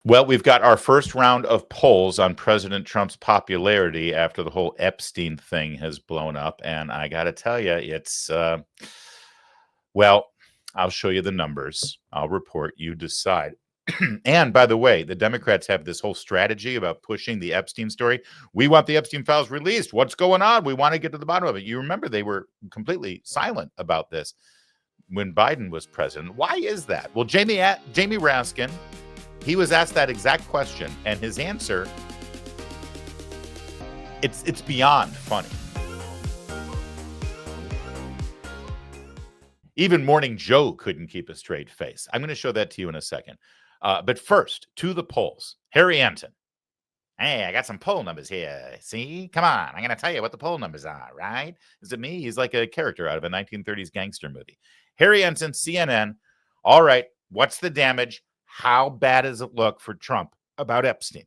Well, we've got our first round of polls on President Trump's popularity after the whole Epstein thing has blown up. And I got to tell you, well, I'll show you the numbers. I'll report, you decide. And by the way, the Democrats have this whole strategy about pushing the Epstein story. We want the Epstein files released. What's going on? We want to get to the bottom of it. You remember they were completely silent about this when Biden was president. Why is that? Well, Jamie Raskin, he was asked that exact question, and his answer, it's beyond funny. Even Morning Joe couldn't keep a straight face. I'm going to show that to you in a second. But first, to the polls. Harry Anton. Hey, I got some poll numbers here. See? Come on. I'm going to tell you what the poll numbers are, right? Is it me? He's like a character out of a 1930s gangster movie. Harry Anton, CNN. All right. What's the damage? How bad does it look for Trump about Epstein?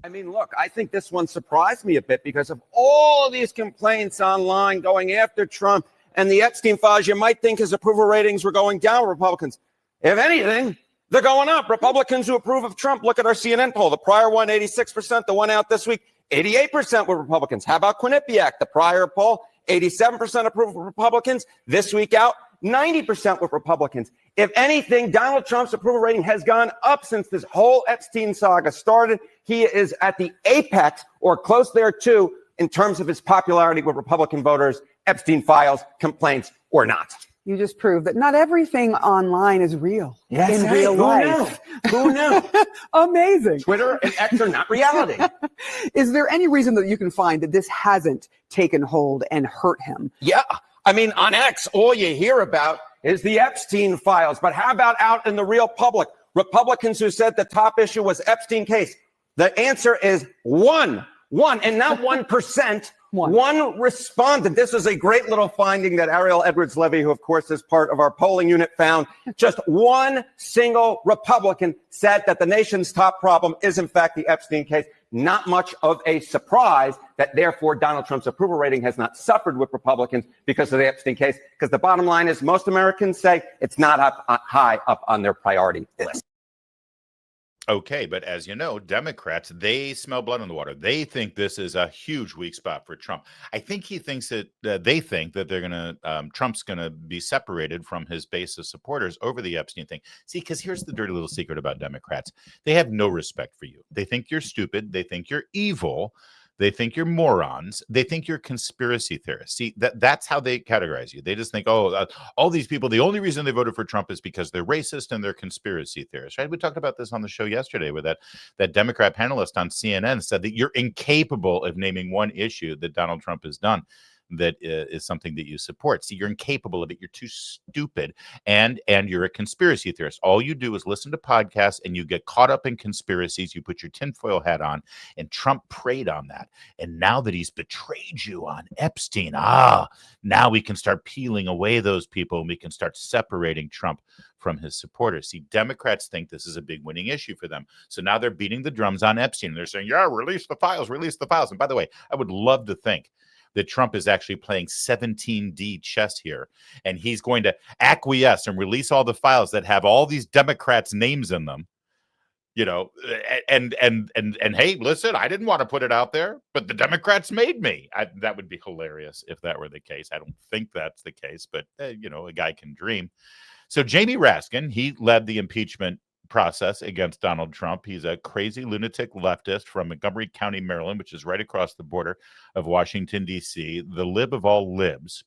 I mean, look, I think this one surprised me a bit because of all of these complaints online going after Trump and the Epstein files. You might think his approval ratings were going down, Republicans. If anything, they're going up. Republicans who approve of Trump, look at our CNN poll. The prior one, 86%. The one out this week, 88% were Republicans. How about Quinnipiac? The prior poll, 87% approve of Republicans. This week out, 90% with Republicans. If anything, Donald Trump's approval rating has gone up since this whole Epstein saga started. He is at the apex or close there too in terms of his popularity with Republican voters, Epstein files, complaints or not. You just proved that not everything online is real in real life. Who knew? Amazing. Twitter and X are not reality. Is there any reason that you can find that this hasn't taken hold and hurt him? Yeah. I mean, on X, all you hear about is the Epstein files. But how about out in the real public? Republicans who said the top issue was Epstein case. The answer is one, and not 1%. One respondent. This is a great little finding that Ariel Edwards-Levy, who of course is part of our polling unit, found. Just one single Republican said that the nation's top problem is in fact the Epstein case. Not much of a surprise that therefore Donald Trump's approval rating has not suffered with Republicans because of the Epstein case. Because the bottom line is most Americans say it's not high up on their priority list. Okay, but as you know, Democrats, they smell blood in the water. They think this is a huge weak spot for Trump. I think he thinks that they think that they're going to Trump's going to be separated from his base of supporters over the Epstein thing. See, because here's the dirty little secret about Democrats. They have no respect for you. They think you're stupid. They think you're evil. They think you're morons. They think you're conspiracy theorists. See, that's how they categorize you. They just think, all these people, the only reason they voted for Trump is because they're racist and they're conspiracy theorists, right? We talked about this on the show yesterday where that Democrat panelist on CNN said that you're incapable of naming one issue that Donald Trump has done that is something that you support. See, you're incapable of it. You're too stupid, and you're a conspiracy theorist. All you do is listen to podcasts, and you get caught up in conspiracies. You put your tinfoil hat on, and Trump preyed on that. And now that he's betrayed you on Epstein, now we can start peeling away those people, and we can start separating Trump from his supporters. See, Democrats think this is a big winning issue for them. So now they're beating the drums on Epstein. They're saying, yeah, release the files, release the files. And by the way, I would love to think that Trump is actually playing 17D chess here, and he's going to acquiesce and release all the files that have all these Democrats' names in them, you know, and hey, listen, I didn't want to put it out there, but the Democrats made me. That would be hilarious if that were the case. I don't think that's the case, but you know, a guy can dream. So Jamie Raskin, he led the impeachment process against Donald Trump. He's a crazy lunatic leftist from Montgomery County, Maryland, which is right across the border of Washington, D.C., the lib of all libs.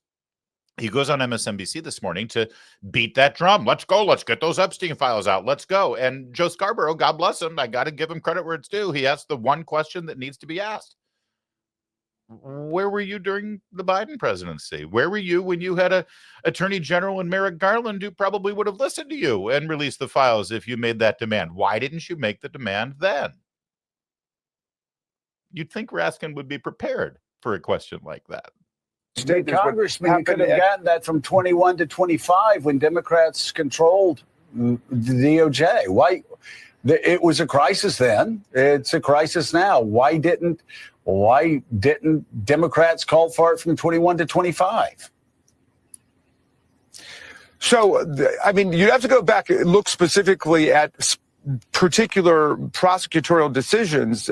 He goes on MSNBC this morning to beat that drum. Let's go. Let's get those Epstein files out. Let's go. And Joe Scarborough, God bless him, I got to give him credit where it's due. He asked the one question that needs to be asked. Where were you during the Biden presidency? Where were you when you had a Attorney General and Merrick Garland who probably would have listened to you and released the files if you made that demand? Why didn't you make the demand then? You'd think Raskin would be prepared for a question like that. State congressman could have gotten that from 21 to 25 when Democrats controlled the DOJ. Why? It was a crisis then. It's a crisis now. Why didn't Democrats call for it from 21 to 25? So, I mean, you have to go back and look specifically at particular prosecutorial decisions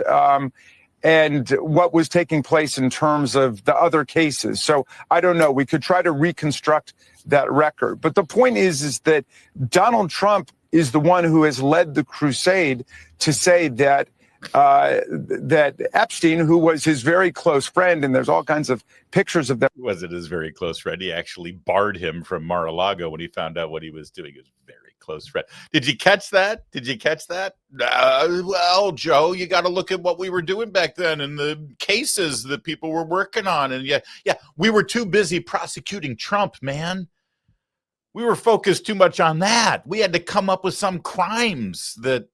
and what was taking place in terms of the other cases. So I don't know. We could try to reconstruct that record. But the point is that Donald Trump is the one who has led the crusade to say that that Epstein, who was his very close friend, and there's all kinds of pictures of them. Wasn't his very close friend. He actually barred him from Mar-a-Lago when he found out what he was doing. His very close friend. Did you catch that? Did you catch that? Well, Joe, you got to look at what we were doing back then and the cases that people were working on. And yeah, we were too busy prosecuting Trump, man. We were focused too much on that. We had to come up with some crimes that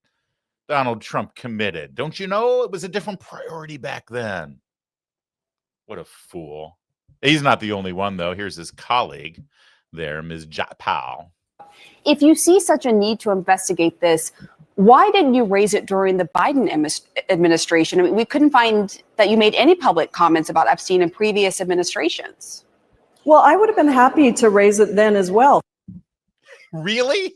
Donald Trump committed. Don't you know? It was a different priority back then. What a fool. He's not the only one, though. Here's his colleague there, Ms. Powell. If you see such a need to investigate this, why didn't you raise it during the Biden administration? I mean, we couldn't find that you made any public comments about Epstein in previous administrations. Well, I would have been happy to raise it then as well. Really?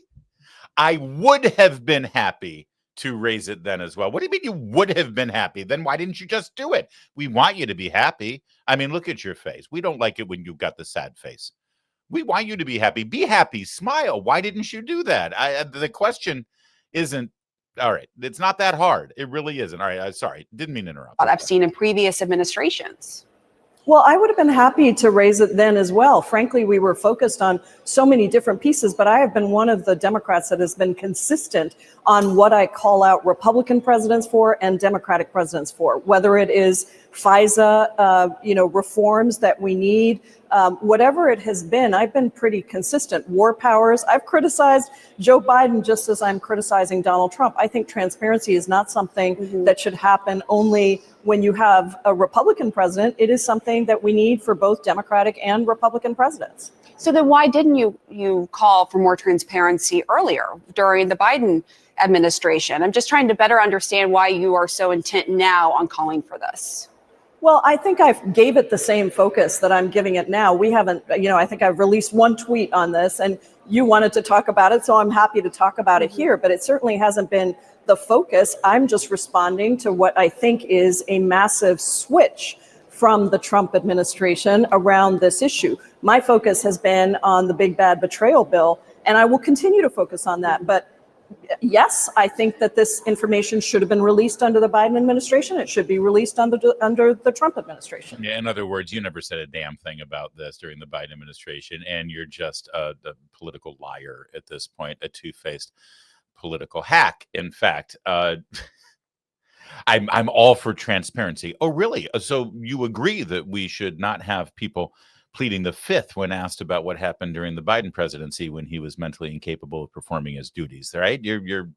I would have been happy to raise it then as well. What do you mean you would have been happy? Then why didn't you just do it? We want you to be happy. I mean, look at your face. We don't like it when you've got the sad face. We want you to be happy. Be happy. Smile. Why didn't you do that? The question isn't, all right, it's not that hard. It really isn't. All right, I'm sorry. Didn't mean to interrupt. About Epstein in previous administrations. Well, I would have been happy to raise it then as well. Frankly, we were focused on so many different pieces, but I have been one of the Democrats that has been consistent on what I call out Republican presidents for and Democratic presidents for, whether it is FISA, reforms that we need, whatever it has been. I've been pretty consistent. War powers. I've criticized Joe Biden just as I'm criticizing Donald Trump. I think transparency is not something that should happen only when you have a Republican president. It is something that we need for both Democratic and Republican presidents. So then why didn't you call for more transparency earlier during the Biden administration? I'm just trying to better understand why you are so intent now on calling for this. Well, I think I gave it the same focus that I'm giving it now. We haven't, I think I've released one tweet on this and you wanted to talk about it, so I'm happy to talk about it here, but it certainly hasn't been the focus. I'm just responding to what I think is a massive switch from the Trump administration around this issue. My focus has been on the big bad betrayal bill, and I will continue to focus on that. But yes, I think that this information should have been released under the Biden administration. It should be released under the Trump administration. Yeah, in other words, you never said a damn thing about this during the Biden administration, and you're just a political liar at this point, a two-faced political hack. In fact, I'm all for transparency. Oh, really? So you agree that we should not have people pleading the fifth when asked about what happened during the Biden presidency when he was mentally incapable of performing his duties, right?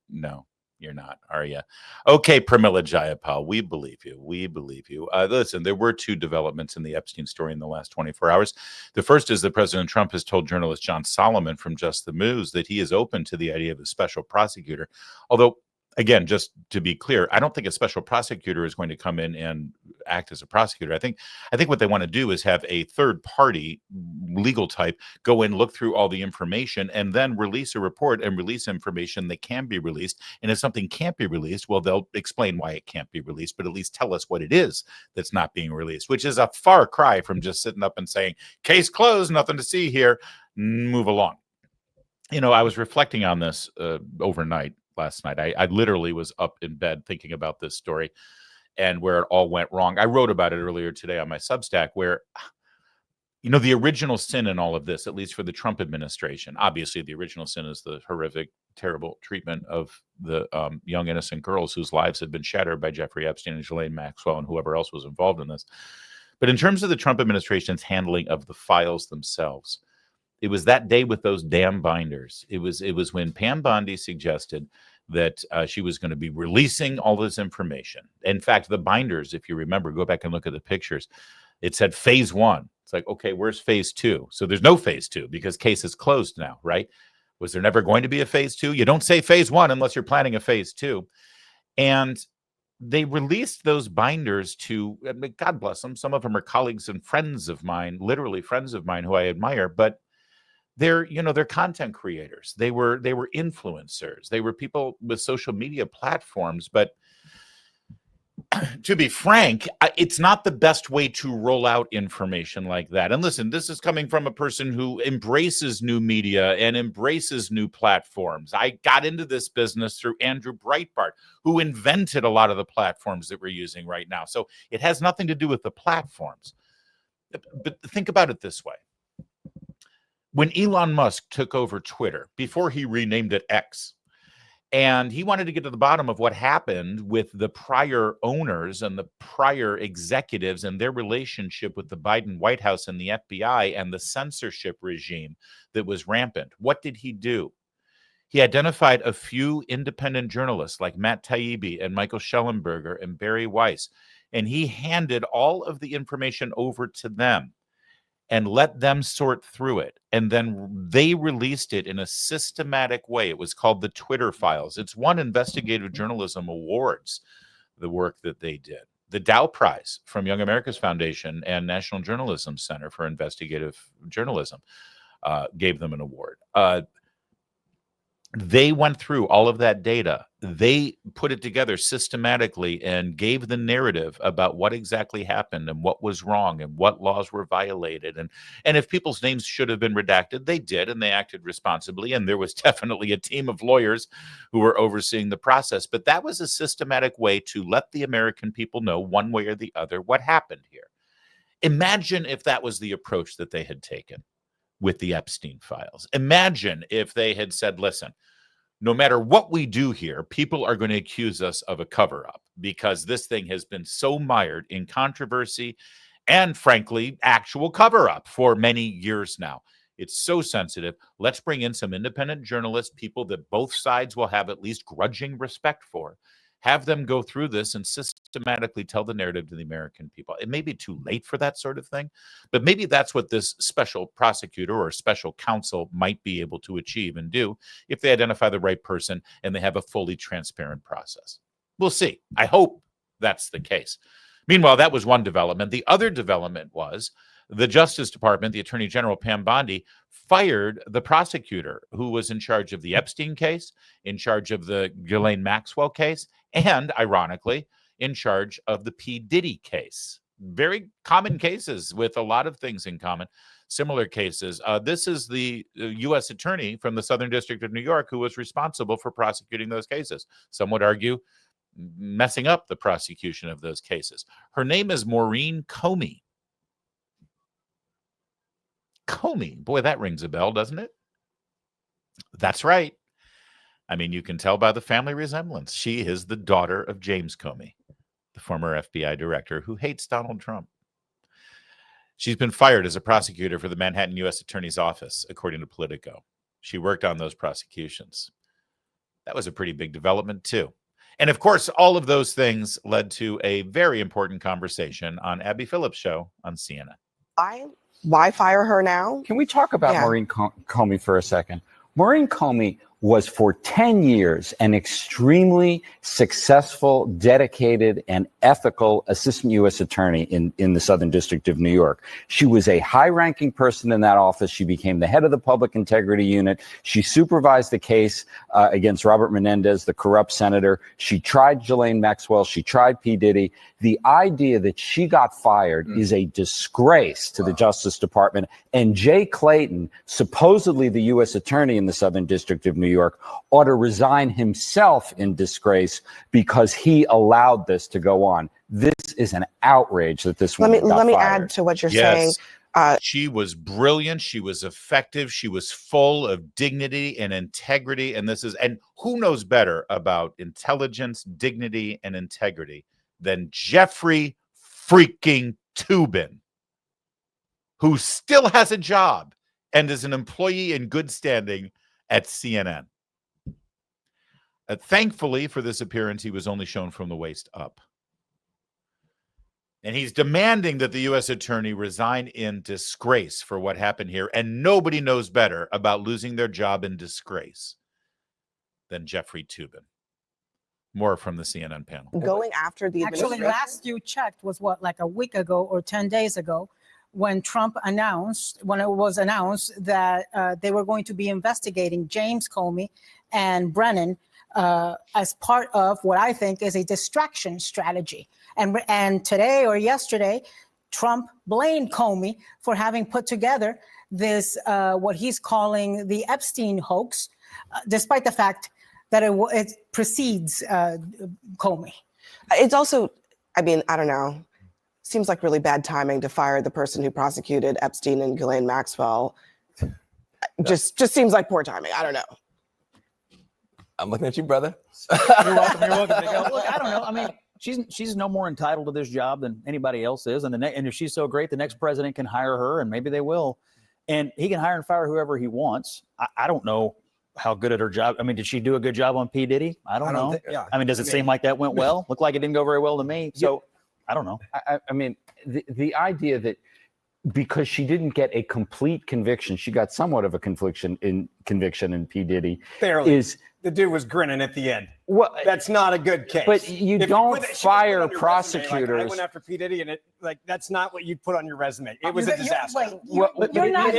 No, you're not, are you? Okay, Pramila Jayapal, we believe you. We believe you. Listen, there were two developments in the Epstein story in the last 24 hours. The first is that President Trump has told journalist John Solomon from Just the News that he is open to the idea of a special prosecutor, although again, just to be clear, I don't think a special prosecutor is going to come in and act as a prosecutor. I think what they want to do is have a third party legal type go in, look through all the information, and then release a report and release information that can be released. And if something can't be released, well, they'll explain why it can't be released, but at least tell us what it is that's not being released, which is a far cry from just sitting up and saying, case closed, nothing to see here, move along. I was reflecting on this overnight. Last night, I literally was up in bed thinking about this story and where it all went wrong. I wrote about it earlier today on my Substack where, the original sin in all of this, at least for the Trump administration, obviously the original sin is the horrific, terrible treatment of the young innocent girls whose lives had been shattered by Jeffrey Epstein and Ghislaine Maxwell and whoever else was involved in this. But in terms of the Trump administration's handling of the files themselves, it was that day with those damn binders. It was when Pam Bondi suggested that she was going to be releasing all this information. In fact, the binders, if you remember, go back and look at the pictures. It said phase 1. It's like, okay, where's phase 2? So there's no phase 2 because case is closed now, right? Was there never going to be a phase 2? You don't say phase 1 unless you're planning a phase 2. And they released those binders to, God bless them. Some of them are colleagues and friends of mine, literally friends of mine who I admire, but they're content creators. They were influencers. They were people with social media platforms. But to be frank, it's not the best way to roll out information like that. And listen, this is coming from a person who embraces new media and embraces new platforms. I got into this business through Andrew Breitbart, who invented a lot of the platforms that we're using right now. So it has nothing to do with the platforms. But think about it this way. When Elon Musk took over Twitter, before he renamed it X, and he wanted to get to the bottom of what happened with the prior owners and the prior executives and their relationship with the Biden White House and the FBI and the censorship regime that was rampant. What did he do? He identified a few independent journalists like Matt Taibbi and Michael Schellenberger and Barry Weiss, and he handed all of the information over to them and let them sort through it. And then they released it in a systematic way. It was called the Twitter Files. It's won investigative journalism awards, the work that they did. The Dow Prize from Young America's Foundation and National Journalism Center for Investigative Journalism gave them an award. They went through all of that data. They put it together systematically and gave the narrative about what exactly happened and what was wrong and what laws were violated. And if people's names should have been redacted, they did, and they acted responsibly. And there was definitely a team of lawyers who were overseeing the process. But that was a systematic way to let the American people know one way or the other what happened here. Imagine if that was the approach that they had taken with the Epstein files. Imagine if they had said, listen, no matter what we do here, people are going to accuse us of a cover-up because this thing has been so mired in controversy and, frankly, actual cover-up for many years now. It's so sensitive. Let's bring in some independent journalists, people that both sides will have at least grudging respect for. Have them go through this and systematically tell the narrative to the American people. It may be too late for that sort of thing, but maybe that's what this special prosecutor or special counsel might be able to achieve and do if they identify the right person and they have a fully transparent process. We'll see. I hope that's the case. Meanwhile, that was one development. The other development was the Justice Department, the Attorney General, Pam Bondi, fired the prosecutor who was in charge of the Epstein case, in charge of the Ghislaine Maxwell case, and, ironically, in charge of the P. Diddy case. Very common cases with a lot of things in common, similar cases. This is the U.S. attorney from the Southern District of New York who was responsible for prosecuting those cases. Some would argue messing up the prosecution of those cases. Her name is Maureen Comey. Comey. Boy, that rings a bell, doesn't it? That's right. I mean, you can tell by the family resemblance. She is the daughter of James Comey, the former FBI director who hates Donald Trump. She's been fired as a prosecutor for the Manhattan U.S. Attorney's Office, according to Politico. She worked on those prosecutions. That was a pretty big development, too. And, of course, all of those things led to a very important conversation on Abby Phillips' show on CNN. Why fire her now? Can we talk about Maureen Comey for a second? Maureen Comey was for 10 years an extremely successful, dedicated, and ethical assistant U.S. attorney in the Southern District of New York. She was a high-ranking person in that office. She became the head of the Public Integrity Unit. She supervised the case against Robert Menendez, the corrupt senator. She tried Ghislaine Maxwell. She tried P. Diddy. The idea that she got fired is a disgrace to the Justice Department. And Jay Clayton, supposedly the U.S. attorney in the Southern District of New York, ought to resign himself in disgrace because he allowed this to go on. This is an outrage that this woman got Let me fired. add to what you're saying. She was brilliant. She was effective. She was full of dignity and integrity. And who knows better about intelligence, dignity, and integrity than Jeffrey freaking Toobin, who still has a job and is an employee in good standing at CNN. Thankfully for this appearance, he was only shown from the waist up. And he's demanding that the U.S. attorney resign in disgrace for what happened here. And nobody knows better about losing their job in disgrace than Jeffrey Toobin. More from the CNN panel. Going after the Actually, administration. last you checked was what, like a week ago or 10 days ago, when it was announced that they were going to be investigating James Comey and Brennan as part of what I think is a distraction strategy. And today or yesterday, Trump blamed Comey for having put together this, what he's calling the Epstein hoax, despite the fact that it precedes Comey. It's also, I mean, I don't know. Seems like really bad timing to fire the person who prosecuted Epstein and Ghislaine Maxwell. Just seems like poor timing. I don't know. I'm looking at you, brother. You're welcome. You're welcome. Look, I don't know. I mean, she's no more entitled to this job than anybody else is, and if she's so great, the next president can hire her, and maybe they will, and he can hire and fire whoever he wants. I don't know how good at her job. I mean, did she do a good job on P. Diddy? I don't know. I mean, does it seem like that went well? Looked like it didn't go very well to me. So. I don't know. I mean, the idea that because she didn't get a complete conviction, she got somewhat of a conviction in P. Diddy. Barely. The dude was grinning at the end. Well, that's not a good case. But you don't fire prosecutors. Resume, I went after P. Diddy, and that's not what you put on your resume. It was a disaster. You're not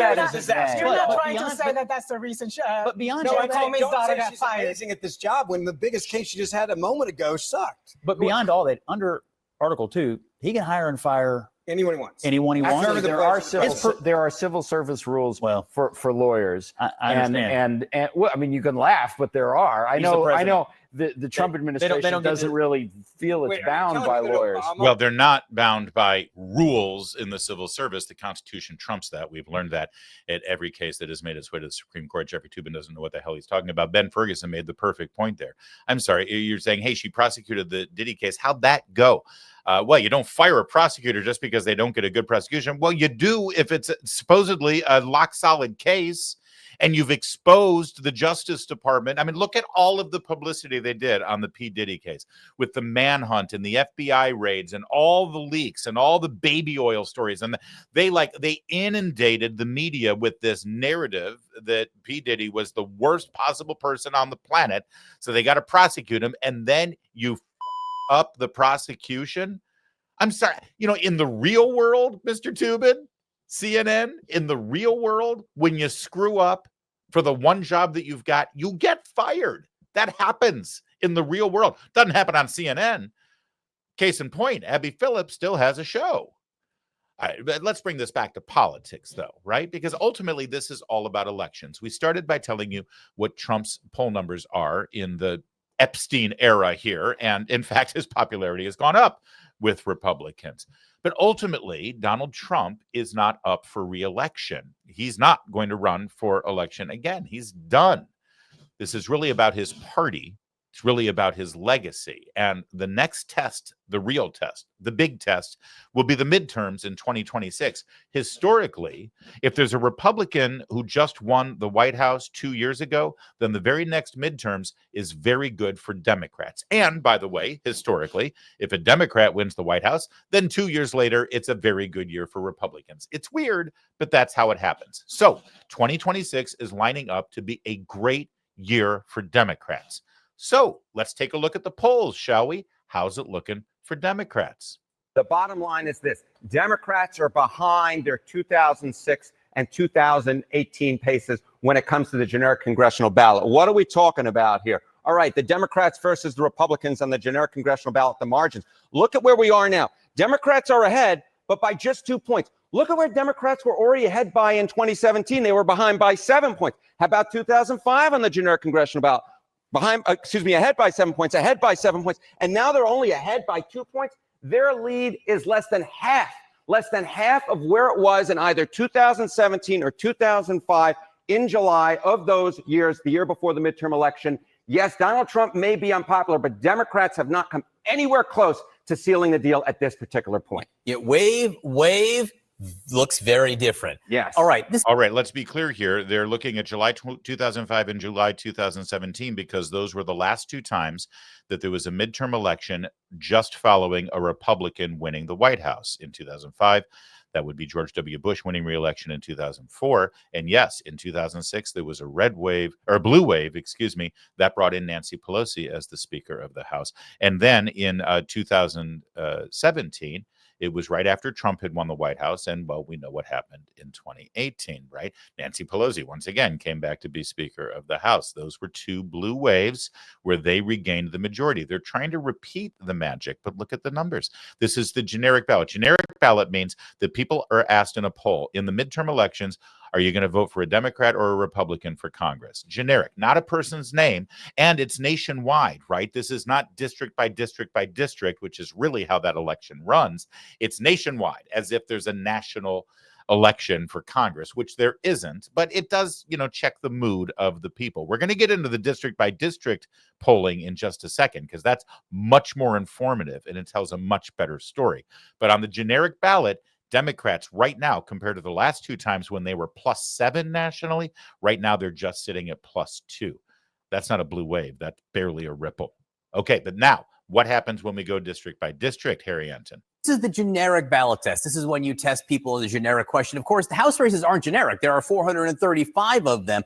trying to say that that's the recent but beyond Comey's daughter got fired. Amazing at this job when the biggest case you just had a moment ago sucked. But beyond all that, under Article 2, he can hire and fire anyone he wants. Anyone he wants. There are civil service rules for lawyers. I understand. And well, I mean, you can laugh, but there are. I know the Trump administration doesn't really feel it's bound by lawyers. Well, they're not bound by rules in the civil service. The Constitution trumps that. We've learned that at every case that has made its way to the Supreme Court. Jeffrey Toobin doesn't know what the hell he's talking about. Ben Ferguson made the perfect point there. I'm sorry. You're saying, hey, she prosecuted the Diddy case. How'd that go? Well, you don't fire a prosecutor just because they don't get a good prosecution. Well, you do if it's supposedly a lock-solid case and you've exposed the Justice Department. I mean, look at all of the publicity they did on the P. Diddy case with the manhunt and the FBI raids and all the leaks and all the baby oil stories. And they inundated the media with this narrative that P. Diddy was the worst possible person on the planet. So they got to prosecute him. And then you up the prosecution. I'm sorry, in the real world, Mr. Toobin, CNN, in the real world, when you screw up for the one job that you've got, you get fired. That happens in the real world. Doesn't happen on CNN. Case in point, Abby Phillips still has a show. But let's bring this back to politics, though, right? Because ultimately, this is all about elections. We started by telling you what Trump's poll numbers are in the Epstein era here. And in fact, his popularity has gone up with Republicans. But ultimately, Donald Trump is not up for re-election. He's not going to run for election again. He's done. This is really about his party. It's really about his legacy. And the next test, the real test, the big test, will be the midterms in 2026. Historically, if there's a Republican who just won the White House 2 years ago, then the very next midterms is very good for Democrats. And by the way, historically, if a Democrat wins the White House, then 2 years later, it's a very good year for Republicans. It's weird, but that's how it happens. So 2026 is lining up to be a great year for Democrats. So let's take a look at the polls, shall we? How's it looking for Democrats? The bottom line is this. Democrats are behind their 2006 and 2018 paces when it comes to the generic congressional ballot. What are we talking about here? All right, the Democrats versus the Republicans on the generic congressional ballot, the margins. Look at where we are now. Democrats are ahead, but by just 2 points. Look at where Democrats were already ahead by in 2017. They were behind by 7 points. How about 2005 on the generic congressional ballot? Ahead by 7 points, and now they're only ahead by 2 points. Their lead is less than half of where it was in either 2017 or 2005 in July of those years, the year before the midterm election. Yes, Donald Trump may be unpopular, but Democrats have not come anywhere close to sealing the deal at this particular point. Yeah, wave looks very different. Yes. All right. All right. Let's be clear here. They're looking at July 2005 and July 2017 because those were the last two times that there was a midterm election just following a Republican winning the White House. In 2005, that would be George W. Bush winning re-election in 2004. And yes, in 2006, there was a blue wave, that brought in Nancy Pelosi as the Speaker of the House. And then in 2017, It was right after Trump had won the White House. And, well, we know what happened in 2018, right? Nancy Pelosi, once again, came back to be Speaker of the House. Those were two blue waves where they regained the majority. They're trying to repeat the magic, but look at the numbers. This is the generic ballot. Generic ballot means that people are asked in a poll in the midterm elections, are you going to vote for a Democrat or a Republican for Congress? Generic, not a person's name, and it's nationwide, right? This is not district by district by district, which is really how that election runs. It's nationwide, as if there's a national election for Congress, which there isn't, but it does, check the mood of the people. We're going to get into the district by district polling in just a second, because that's much more informative and it tells a much better story. But on the generic ballot, Democrats right now, compared to the last two times when they were +7 nationally, right now they're just sitting at +2. That's not a blue wave. That's barely a ripple. Okay, but now what happens when we go district by district, Harry Anton? This is the generic ballot test. This is when you test people in a generic question. Of course, the House races aren't generic. There are 435 of them.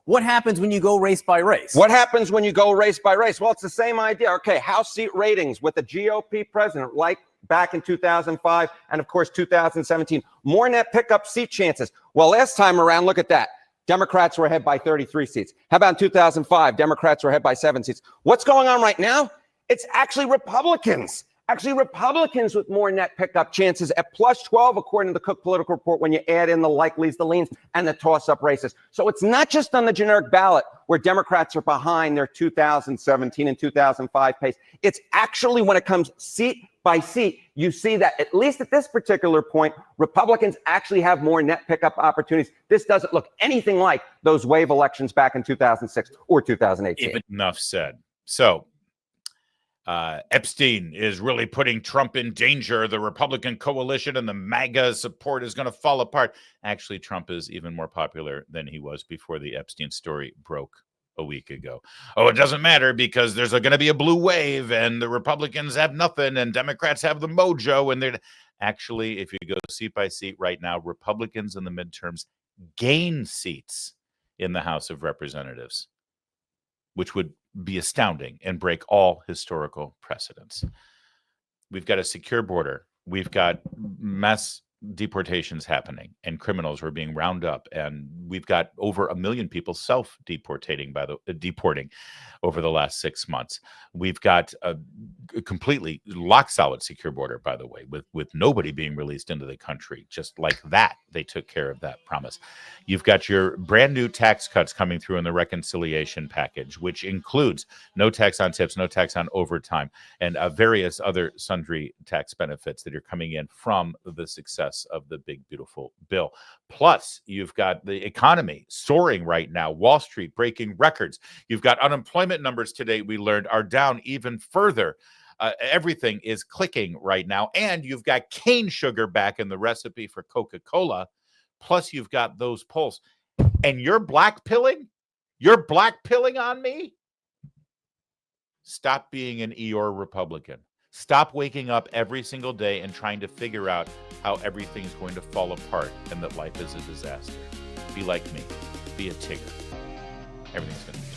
What happens when you go race by race? What happens when you go race by race? Well, it's the same idea. Okay, House seat ratings with the GOP president, like back in 2005 and, of course, 2017. More net pickup seat chances. Well, last time around, look at that. Democrats were ahead by 33 seats. How about in 2005? Democrats were ahead by 7 seats. What's going on right now? It's actually Republicans. Actually, Republicans with more net pickup chances at +12, according to the Cook Political Report, when you add in the likelies, the leans, and the toss-up races. So it's not just on the generic ballot where Democrats are behind their 2017 and 2005 pace. It's actually when it comes seat by seat, you see that, at least at this particular point, Republicans actually have more net pickup opportunities. This doesn't look anything like those wave elections back in 2006 or 2018. Enough said. So, Epstein is really putting Trump in danger. The Republican coalition and the MAGA support is going to fall apart. Actually, Trump is even more popular than he was before the Epstein story broke a week ago. Oh, it doesn't matter because there's going to be a blue wave and the Republicans have nothing and Democrats have the mojo. And they're actually, if you go seat by seat right now, Republicans in the midterms gain seats in the House of Representatives, which would be astounding and break all historical precedents. We've got a secure border. We've got mass deportations happening and criminals were being rounded up. And we've got over 1 million people deporting over the last 6 months. We've got a completely lock solid secure border, by the way, with nobody being released into the country. Just like that, they took care of that promise. You've got your brand new tax cuts coming through in the reconciliation package, which includes no tax on tips, no tax on overtime, and various other sundry tax benefits that are coming in from the success of the big, beautiful bill. Plus, you've got the economy soaring right now, Wall Street breaking records. You've got unemployment numbers today, we learned, are down even further. Everything is clicking right now. And you've got cane sugar back in the recipe for Coca-Cola. Plus, you've got those polls. And you're blackpilling? You're blackpilling on me? Stop being an Eeyore Republican. Stop waking up every single day and trying to figure out how everything's going to fall apart and that life is a disaster. Be like me. Be a Tigger. Everything's going to be